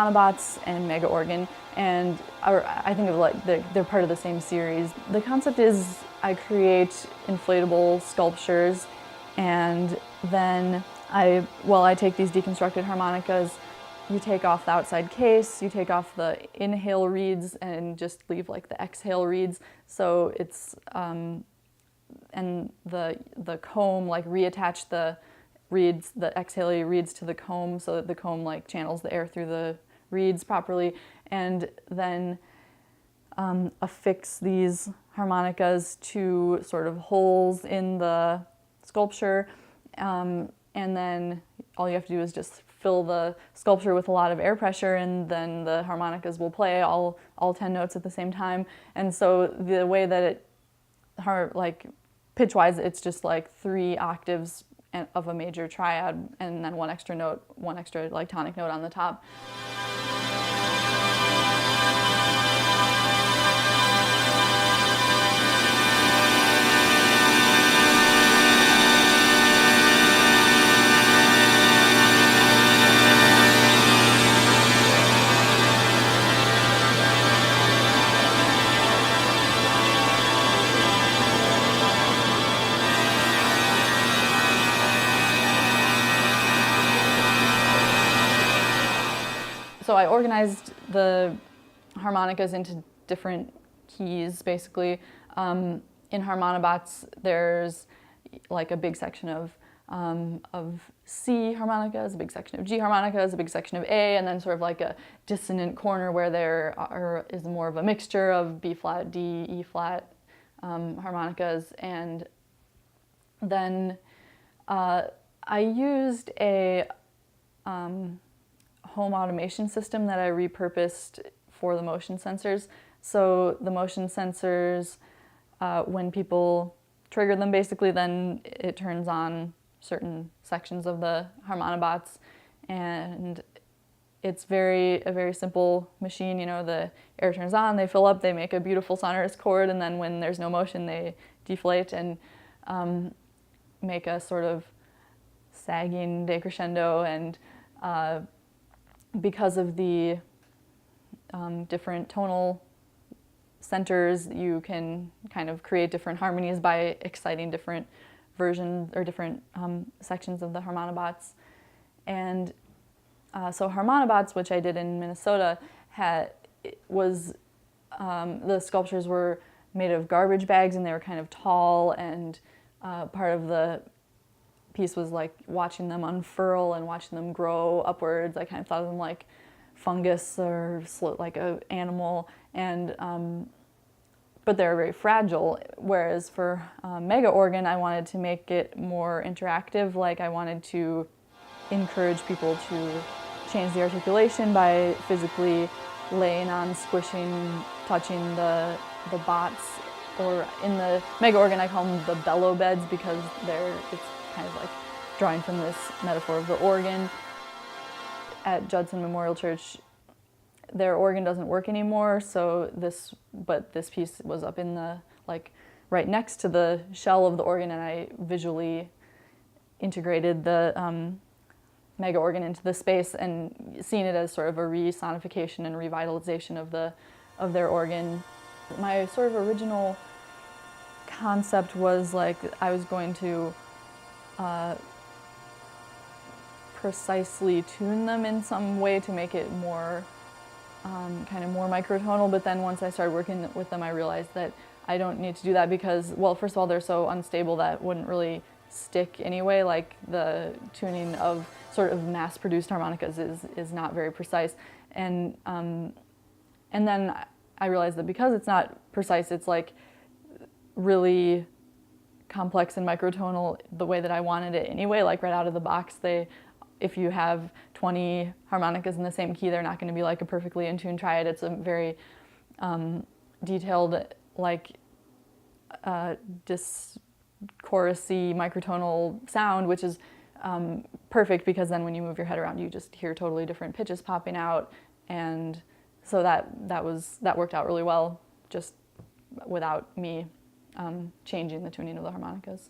Harmonabots and Mega Organ, and I think of like they're part of the same series. The concept is I create inflatable sculptures, and then I take these deconstructed harmonicas. You take off the outside case, you take off the inhale reeds, and just leave like the exhale reeds. So it's and the comb, like reattach the reeds, the exhale reeds to the comb so that the comb like channels the air through the reeds properly, and then affix these harmonicas to sort of holes in the sculpture, and then all you have to do is just fill the sculpture with a lot of air pressure, and then the harmonicas will play all 10 notes at the same time. And so the way that it, like pitch-wise, it's just like 3 octaves of a major triad, and then one extra like tonic note on the top. So I organized the harmonicas into different keys, basically. In Harmonabots, there's like a big section of C harmonicas, a big section of G harmonicas, a big section of A, and then sort of like a dissonant corner where there is more of a mixture of B flat, D, E flat harmonicas. And then I used a home automation system that I repurposed for the motion sensors. So the motion sensors, when people trigger them, basically, then it turns on certain sections of the Harmonabots, and it's a very simple machine. You know, the air turns on, they fill up, they make a beautiful sonorous chord, and then when there's no motion, they deflate and make a sort of sagging decrescendo. And because of the different tonal centers, you can kind of create different harmonies by exciting different versions or different sections of the Harmonabots. And so Harmonabots, which I did in Minnesota, the sculptures were made of garbage bags, and they were kind of tall, and part of the piece was like watching them unfurl and watching them grow upwards. I kind of thought of them like fungus or like an animal, and but they're very fragile. Whereas for Mega Organ, I wanted to make it more interactive. Like I wanted to encourage people to change the articulation by physically laying on, squishing, touching the bots. Or in the Mega Organ, I call them the bellow beds because it's kind of like drawing from this metaphor of the organ. At Judson Memorial Church, their organ doesn't work anymore, but this piece was up in the, like, right next to the shell of the organ, and I visually integrated the Mega Organ into the space and seeing it as sort of a re-sonification and revitalization of their organ. My sort of original concept was like I was going to precisely tune them in some way to make it more kind of more microtonal, but then once I started working with them, I realized that I don't need to do that because, well, first of all, they're so unstable that wouldn't really stick anyway. Like the tuning of sort of mass-produced harmonicas is not very precise, and then I realized that because it's not precise, it's like really complex and microtonal the way that I wanted it anyway. Like right out of the box, if you have 20 harmonicas in the same key, they're not going to be like a perfectly in tune triad. It's a very detailed, like chorusy microtonal sound, which is perfect because then when you move your head around, you just hear totally different pitches popping out, and so that worked out really well, just without me changing the tuning of the harmonicas.